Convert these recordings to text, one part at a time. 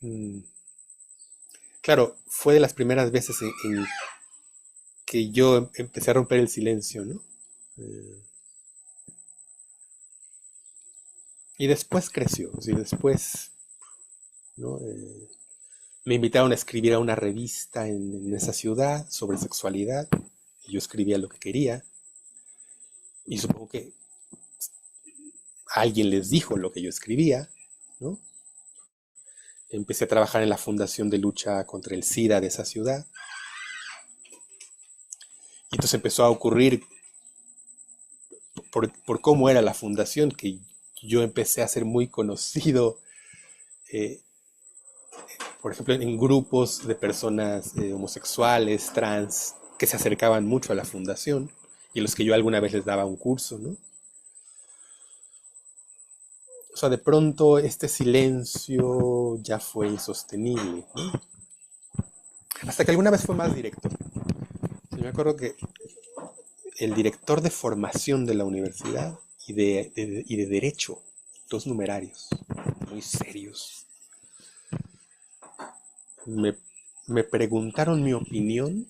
mm, claro, fue de las primeras veces en que yo empecé a romper el silencio, ¿no? Eh, y después creció, o sea, después, ¿no? Me invitaron a escribir a una revista en esa ciudad sobre sexualidad, y yo escribía lo que quería, y supongo que alguien les dijo lo que yo escribía, ¿no? Empecé a trabajar en la fundación de lucha contra el SIDA de esa ciudad, y entonces empezó a ocurrir por cómo era la fundación, que yo empecé a ser muy conocido, eh, por ejemplo, en grupos de personas homosexuales, trans, que se acercaban mucho a la fundación y a los que yo alguna vez les daba un curso, ¿no? O sea, de pronto este silencio ya fue insostenible, ¿no? Hasta que alguna vez fue más directo. Yo me acuerdo que el director de formación de la universidad y de derecho, dos numerarios, muy serios, me, me preguntaron mi opinión,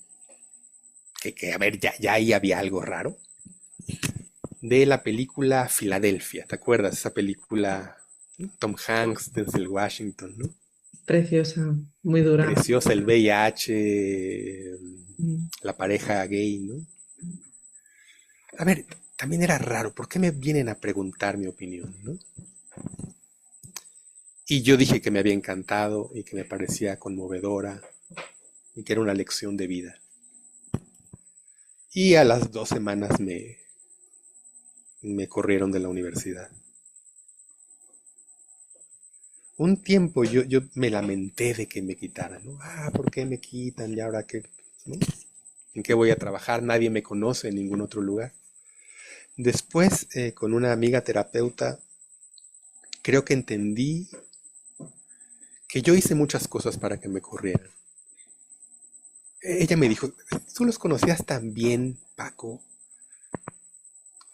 que a ver, ya ahí había algo raro, de la película Filadelfia. ¿Te acuerdas? Esa película, ¿no? Tom Hanks, Denzel Washington, ¿no? Preciosa, muy dura. Preciosa, el VIH, Mm. la pareja gay, ¿no? A ver, también era raro, ¿por qué me vienen a preguntar mi opinión, ¿no? Y yo dije que me había encantado y que me parecía conmovedora y que era una lección de vida. Y a las 2 semanas me corrieron de la universidad. Un tiempo yo me lamenté de que me quitaran, ¿no? Ah, ¿por qué me quitan? ¿Y ahora qué? ¿No? ¿En qué voy a trabajar? Nadie me conoce en ningún otro lugar. Después, con una amiga terapeuta, creo que entendí que yo hice muchas cosas para que me corrieran. Ella me dijo, tú los conocías tan bien, Paco.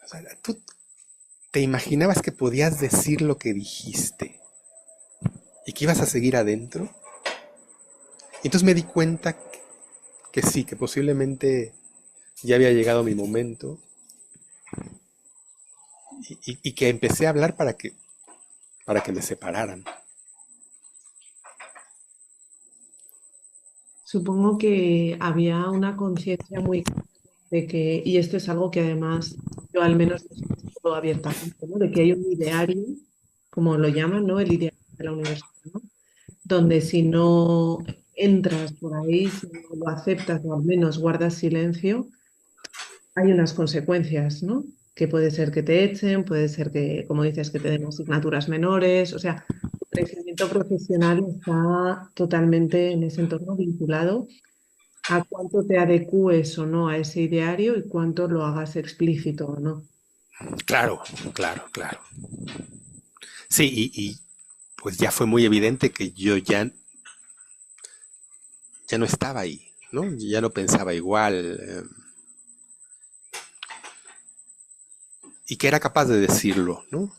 O sea, tú te imaginabas que podías decir lo que dijiste y que ibas a seguir adentro. Y entonces me di cuenta que sí, que posiblemente ya había llegado mi momento y que empecé a hablar para que me separaran. Supongo que había una conciencia muy de que, y esto es algo que además yo al menos lo siento abiertamente, ¿no? De que hay un ideario, como lo llaman, ¿no? El ideario de la universidad, ¿no? Donde si no entras por ahí, si no lo aceptas o al menos guardas silencio, hay unas consecuencias, ¿no? Que puede ser que te echen, puede ser que, como dices, que te den asignaturas menores, o sea, tu crecimiento profesional está totalmente en ese entorno vinculado a cuánto te adecues o no a ese ideario y cuánto lo hagas explícito o no. Claro, claro, claro. Sí, y pues ya fue muy evidente que yo ya no estaba ahí, ¿no? Ya no pensaba igual, y que era capaz de decirlo, ¿no?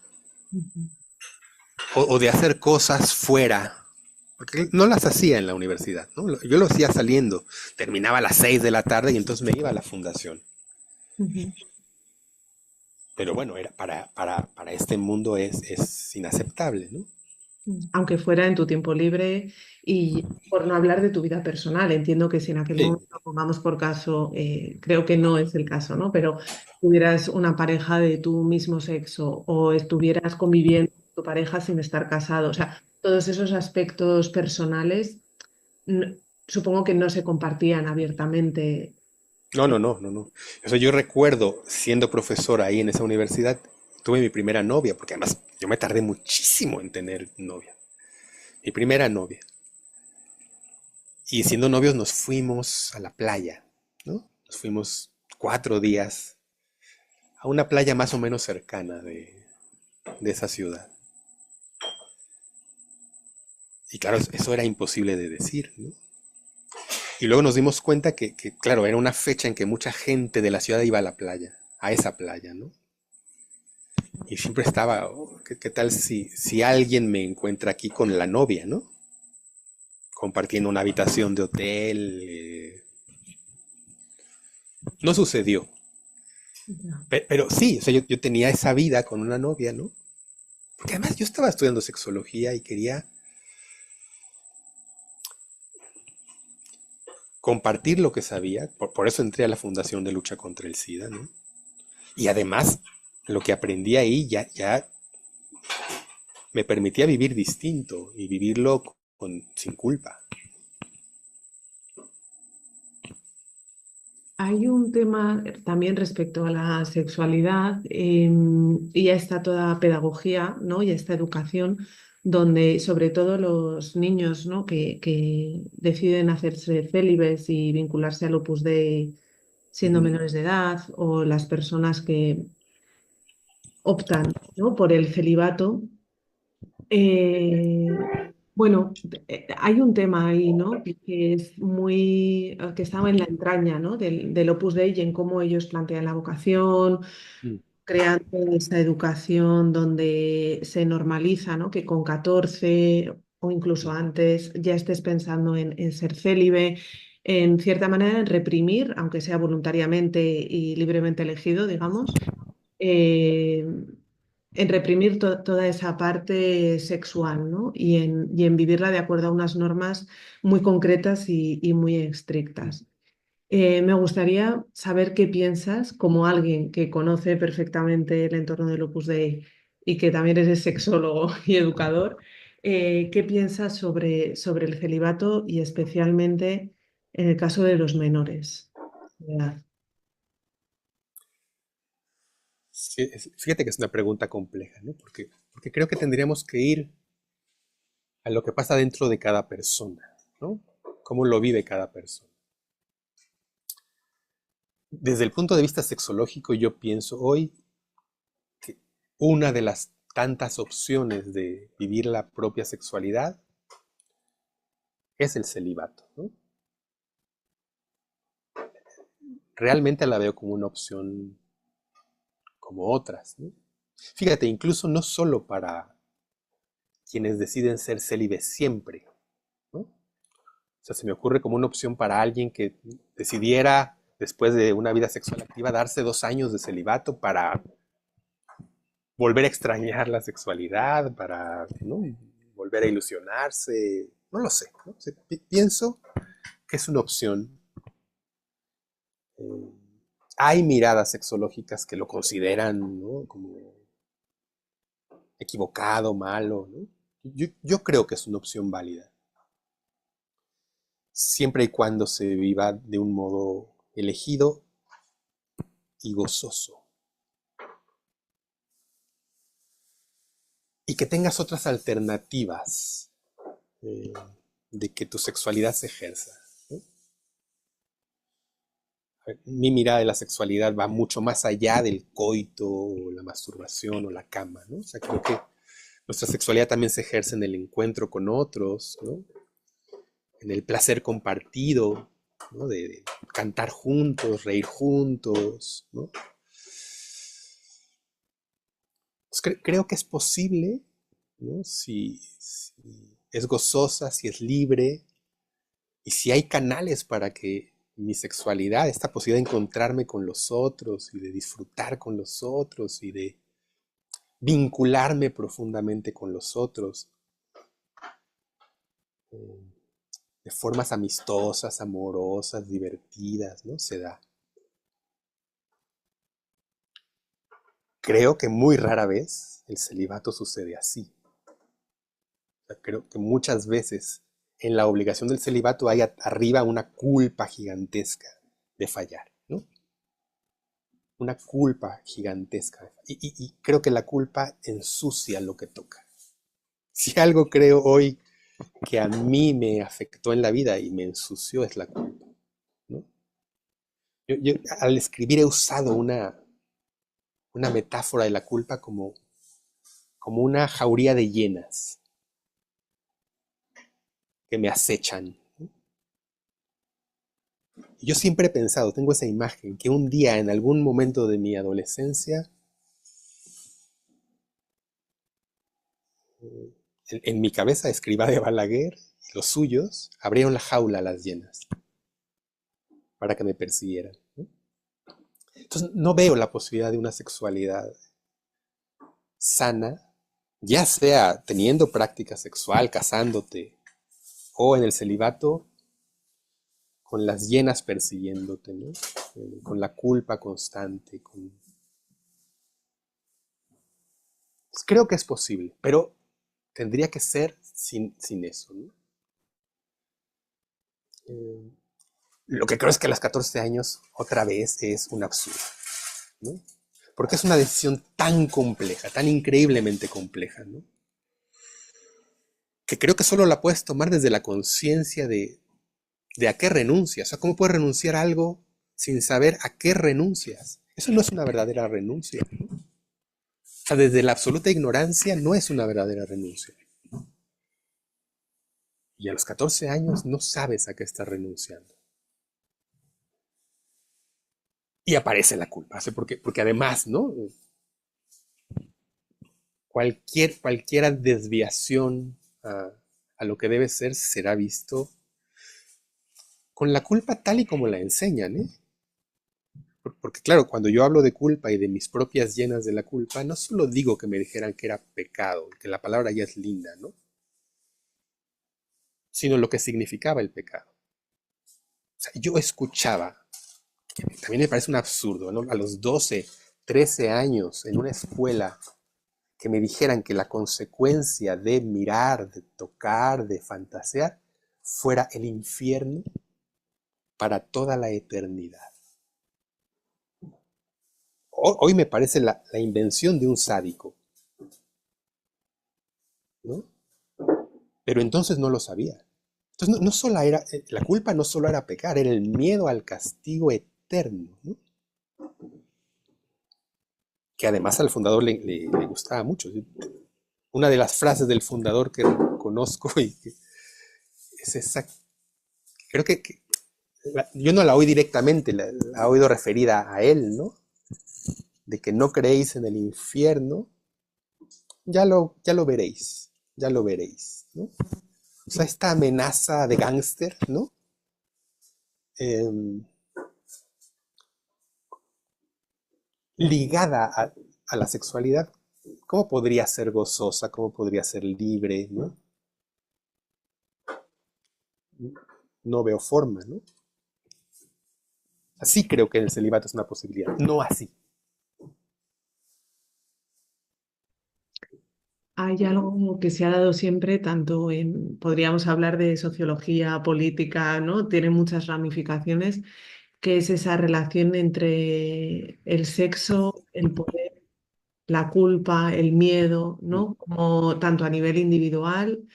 Ujú. O de hacer cosas fuera, porque no las hacía en la universidad, ¿no? Yo lo hacía saliendo, terminaba a las 6 de la tarde y entonces me iba a la fundación. Ujú. Pero bueno, era para este mundo es inaceptable, ¿no? Aunque fuera en tu tiempo libre y por no hablar de tu vida personal, entiendo que si en aquel Sí, momento, pongamos por caso, creo que no es el caso, ¿no? Pero tuvieras una pareja de tu mismo sexo o estuvieras conviviendo con tu pareja sin estar casado, o sea, todos esos aspectos personales, n- supongo que no se compartían abiertamente. no, no, no, no, no. O sea, yo recuerdo siendo profesor ahí en esa universidad, tuve mi primera novia, porque además yo me tardé muchísimo en tener novia. Mi primera novia. Y siendo novios nos fuimos a la playa, ¿no? Nos fuimos 4 días a una playa más o menos cercana de esa ciudad. Y claro, eso era imposible de decir, ¿no? Y luego nos dimos cuenta claro, era una fecha en que mucha gente de la ciudad iba a la playa, a esa playa, ¿no? Y siempre estaba, oh, ¿qué tal si alguien me encuentra aquí con la novia, ¿no? compartiendo una habitación de hotel. No sucedió. Ya. Pero sí, o sea, yo tenía esa vida con una novia, ¿no? Porque además yo estaba estudiando sexología y quería compartir lo que sabía. Por eso entré a la Fundación de Lucha contra el SIDA, ¿no? Y además, lo que aprendí ahí ya me permitía vivir distinto y vivirlo sin culpa. Hay un tema también respecto a la sexualidad y a esta toda pedagogía, ¿no? Y a esta educación donde sobre todo los niños, ¿no? que deciden hacerse célibes y vincularse al Opus Dei siendo Ujú, menores de edad o las personas que optan, ¿no? por el celibato. Eh, bueno, hay un tema ahí, ¿no? Que es muy, que estaba en la entraña, ¿no? del Opus Dei y en cómo ellos plantean la vocación, mm, crean toda esta educación donde se normaliza, ¿no? Que con 14 o incluso mm, antes ya estés pensando en ser célibe, en cierta manera en reprimir, aunque sea voluntariamente y libremente elegido, digamos eh, en reprimir toda esa parte sexual, ¿no? Y en vivirla de acuerdo a unas normas muy concretas y muy mm. estrictas. Me gustaría saber qué piensas, como alguien que conoce perfectamente el entorno del Opus Dei y que también eres sexólogo y educador, qué piensas sobre el celibato y especialmente en el caso de los menores de edad. Sí, fíjate que es una pregunta compleja, ¿no? Porque creo que tendríamos que ir a lo que pasa dentro de cada persona, ¿no? Cómo lo vive cada persona. Desde el punto de vista sexológico, yo pienso hoy que una de las tantas opciones de vivir la propia sexualidad es el celibato, ¿no? Realmente la veo como una opción como otras, ¿no? Fíjate, incluso no solo para quienes deciden ser célibes siempre, ¿no? O sea, se me ocurre como una opción para alguien que decidiera, después de una vida sexual activa, darse 2 años de celibato para volver a extrañar la sexualidad, para, ¿no? volver a ilusionarse, no lo sé, ¿no? O sea, pienso que es una opción. Eh, Hay miradas sexológicas que lo consideran, ¿no? como equivocado, malo, ¿no? Yo creo que es una opción válida, siempre y cuando se viva de un modo elegido y gozoso. Y que tengas otras alternativas eh, de que tu sexualidad se ejerza, ¿no? Mi mirada de la sexualidad va mucho más allá del coito, o la masturbación o la cama, ¿no? O sea, creo que nuestra sexualidad también se ejerce en el encuentro con otros, ¿no? En el placer compartido, ¿no? De cantar juntos, reír juntos, ¿no? Pues creo que es posible, ¿no? Si es gozosa, si es libre, y si hay canales para que mi sexualidad, esta posibilidad de encontrarme con los otros y de disfrutar con los otros y de vincularme profundamente con los otros, eh, de formas amistosas, amorosas, divertidas, ¿no? Se da. Creo que muy rara vez el celibato sucede así. O sea, creo que muchas veces en la obligación del celibato hay arriba una culpa gigantesca de fallar, ¿no? Una culpa gigantesca. Y creo que la culpa ensucia lo que toca. Si algo creo hoy que a mí me afectó en la vida y me ensució es la culpa, ¿no? Yo al escribir he usado una metáfora de la culpa como una jauría de hienas que me acechan. Yo siempre he pensado, tengo esa imagen, que un día, en algún momento de mi adolescencia, En mi cabeza, Escrivá de Balaguer y los suyos abrieron la jaula a las hienas para que me persiguieran, ¿no? Entonces no veo la posibilidad de una sexualidad sana, ya sea teniendo práctica sexual, casándote, o en el celibato, con las hienas persiguiéndote, ¿no? Con la culpa constante. Pues creo que es posible, pero tendría que ser sin eso, ¿no? Eh, lo que creo es que a los 14 años, otra vez, es un absurdo, ¿no? Porque es una decisión tan compleja, tan increíblemente compleja, ¿no? Que creo que solo la puedes tomar desde la conciencia de a qué renuncias. O sea, ¿cómo puedes renunciar a algo sin saber a qué renuncias? Eso no es una verdadera renuncia, ¿no? O sea, desde la absoluta ignorancia no es una verdadera renuncia. Y a los 14 años no sabes a qué estás renunciando. Y aparece la culpa, ¿sí? Porque además, ¿no? Cualquier desviación a lo que debe ser será visto con la culpa tal y como la enseñan, ¿eh? Porque claro, cuando yo hablo de culpa y de mis propias llenas de la culpa, no solo digo que me dijeran que era pecado, que la palabra ya es linda, ¿no? Sino lo que significaba el pecado. O sea, yo escuchaba, que también me parece un absurdo, ¿no? A los 12, 13 años en una escuela que me dijeran que la consecuencia de mirar, de tocar, de fantasear, fuera el infierno para toda la eternidad. Hoy me parece la invención de un sádico, ¿no? Pero entonces no lo sabía. Entonces no solo era, la culpa no solo era pecar, era el miedo al castigo eterno, ¿no? Que además al fundador le gustaba mucho. Una de las frases del fundador que conozco y que es esa, creo que yo no la oí directamente, la he oído referida a él, ¿no? De que no creéis en el infierno, ya lo veréis, ¿no? O sea, esta amenaza de gángster, ¿no? Eh, ligada a la sexualidad, ¿cómo podría ser gozosa? ¿Cómo podría ser libre? ¿No? No veo forma, ¿no? Así creo que el celibato es una posibilidad, no así. Hay algo que se ha dado siempre, tanto en, podríamos hablar de sociología política, ¿no? Tiene muchas ramificaciones, que es esa relación entre el sexo, el poder, la culpa, el miedo, ¿no? Como tanto a nivel individual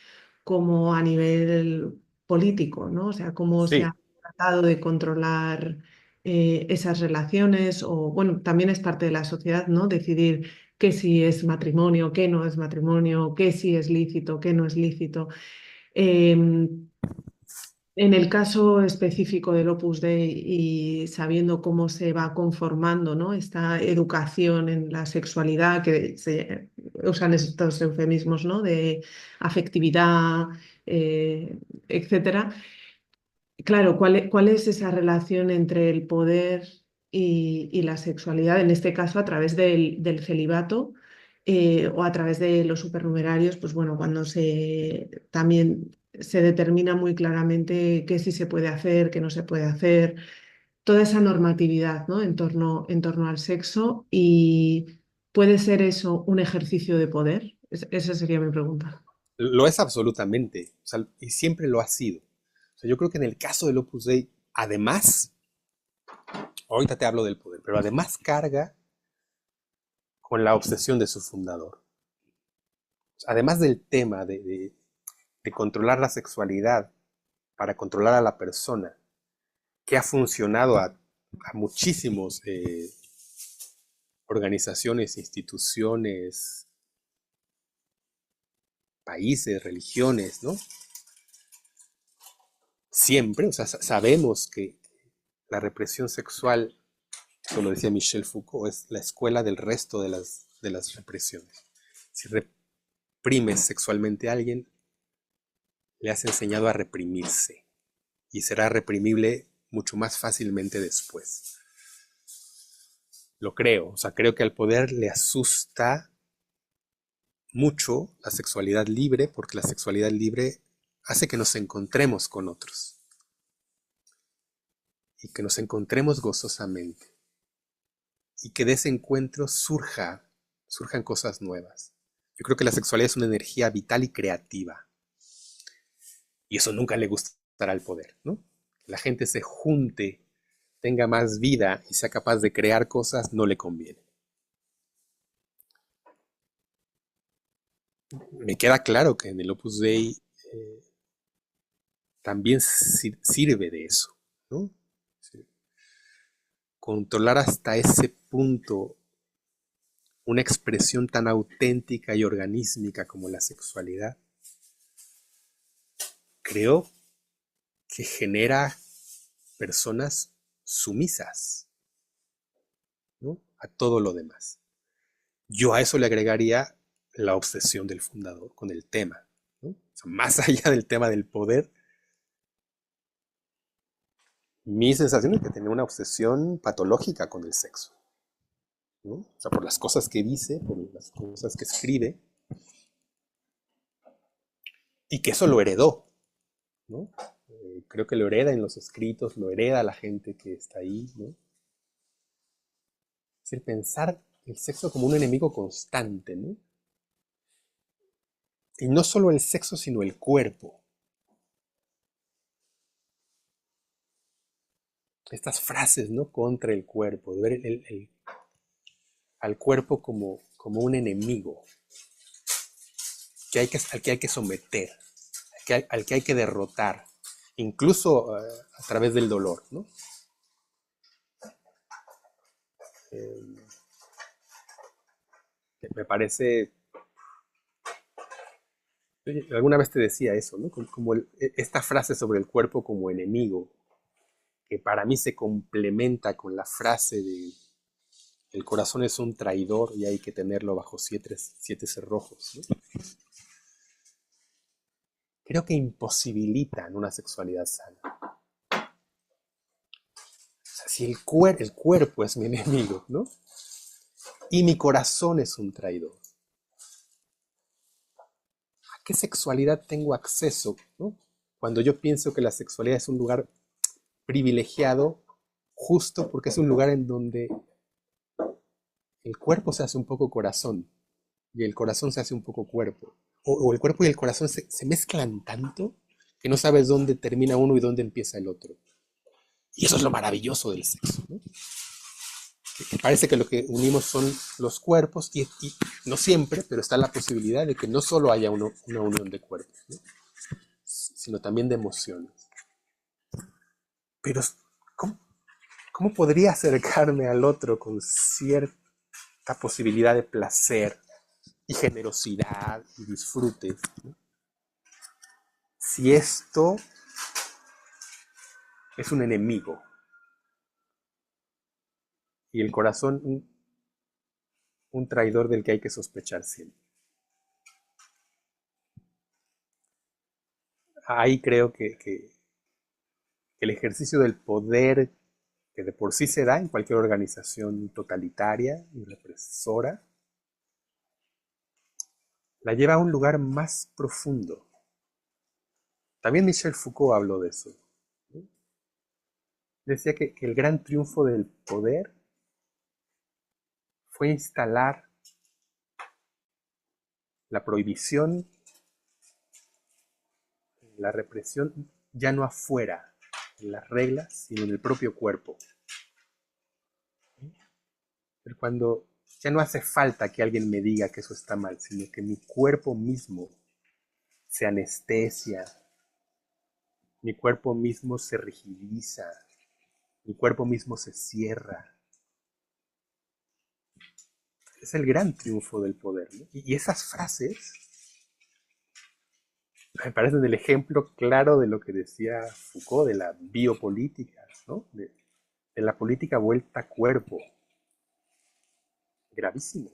como a nivel político, ¿no? O sea, cómo se Sí, ha tratado de controlar esas relaciones o, bueno, también es parte de la sociedad, ¿no? Decidir qué sí es matrimonio, qué no es matrimonio, qué sí es lícito, qué no es lícito. Em, en el caso específico del Opus Dei y sabiendo cómo se va conformando, ¿no? Esta educación en la sexualidad, que se usan estos eufemismos, ¿no? De afectividad, etcétera. Claro, ¿cuál es esa relación entre el poder y la sexualidad? En este caso, a través del celibato o a través de los supernumerarios, pues bueno, cuando también se determina muy claramente qué sí se puede hacer, qué no se puede hacer, toda esa normatividad, ¿no? En torno al sexo y ¿puede ser eso un ejercicio de poder? Esa sería mi pregunta. lo es absolutamente, o sea, y siempre lo ha sido. O sea, yo creo que en el caso del Opus Dei, además, ahorita te hablo del poder, pero además carga con la obsesión de su fundador. O sea, además del tema de controlar la sexualidad para controlar a la persona, que ha funcionado a muchísimos organizaciones, instituciones, países, religiones, ¿no? Siempre, o sea, sabemos que la represión sexual, eso lo decía Michel Foucault, es la escuela del resto de las represiones. Si reprimes sexualmente a alguien, le has enseñado a reprimirse y será reprimible mucho más fácilmente después. Lo creo, o sea, creo que al poder le asusta mucho la sexualidad libre porque la sexualidad libre hace que nos encontremos con otros y que nos encontremos gozosamente y que de ese encuentro surjan cosas nuevas. Yo creo que la sexualidad es una energía vital y creativa y eso nunca le gustará al poder, ¿no? Que la gente se junte, tenga más vida y sea capaz de crear cosas no le conviene. Me queda claro que en el Opus Dei eh, también sirve de eso, ¿no? Sí. Controlar hasta ese punto una expresión tan auténtica y organísmica como la sexualidad, creo que genera personas sumisas, ¿no? A todo lo demás. Yo a eso le agregaría la obsesión del fundador con el tema, ¿no? O sea, más allá del tema del poder, mi sensación es que tenía una obsesión patológica con el sexo, ¿no? O sea, por las cosas que dice, por las cosas que escribe, y que eso lo heredó, ¿no? Creo que lo hereda en los escritos, lo hereda la gente que está ahí, ¿no? Es el pensar el sexo como un enemigo constante, ¿no? Y no solo el sexo, sino el cuerpo. Estas frases, ¿no? Contra el cuerpo, de ver al cuerpo como un enemigo al que hay que someter, al que hay que derrotar, incluso a través del dolor, ¿no? Eh, Me parece, alguna vez te decía eso, ¿no? Como esta frase sobre el cuerpo como enemigo, que para mí se complementa con la frase de el corazón es un traidor y hay que tenerlo bajo siete cerrojos, ¿no? Creo que imposibilitan una sexualidad sana. O sea, si el cuerpo es mi enemigo, ¿no? Y mi corazón es un traidor, ¿a qué sexualidad tengo acceso, ¿no? Cuando yo pienso que la sexualidad es un lugar privilegiado, justo porque es un lugar en donde el cuerpo se hace un poco corazón y el corazón se hace un poco cuerpo. O el cuerpo y el corazón se mezclan tanto que no sabes dónde termina uno y dónde empieza el otro. Y eso es lo maravilloso del sexo, ¿no? Que parece que lo que unimos son los cuerpos y no siempre, pero está la posibilidad de que no solo haya una unión de cuerpos, ¿no? Sino también de emociones. Pero ¿cómo, ¿cómo podría acercarme al otro con cierta posibilidad de placer y generosidad y disfrute, ¿no? Si esto es un enemigo y el corazón un traidor del que hay que sospechar siempre. Ahí creo que el ejercicio del poder que de por sí se da en cualquier organización totalitaria y represora, la lleva a un lugar más profundo. También Michel Foucault habló de eso, ¿no? Decía que el gran triunfo del poder fue instalar la prohibición, la represión, ya no afuera, en las reglas, sino en el propio cuerpo. Pero cuando ya no hace falta que alguien me diga que eso está mal, sino que mi cuerpo mismo se anestesia, mi cuerpo mismo se rigidiza, mi cuerpo mismo se cierra. Es el gran triunfo del poder, ¿no? Y esas frases me parecen el ejemplo claro de lo que decía Foucault, de la biopolítica, ¿no? De la política vuelta a cuerpo. Gravísimo.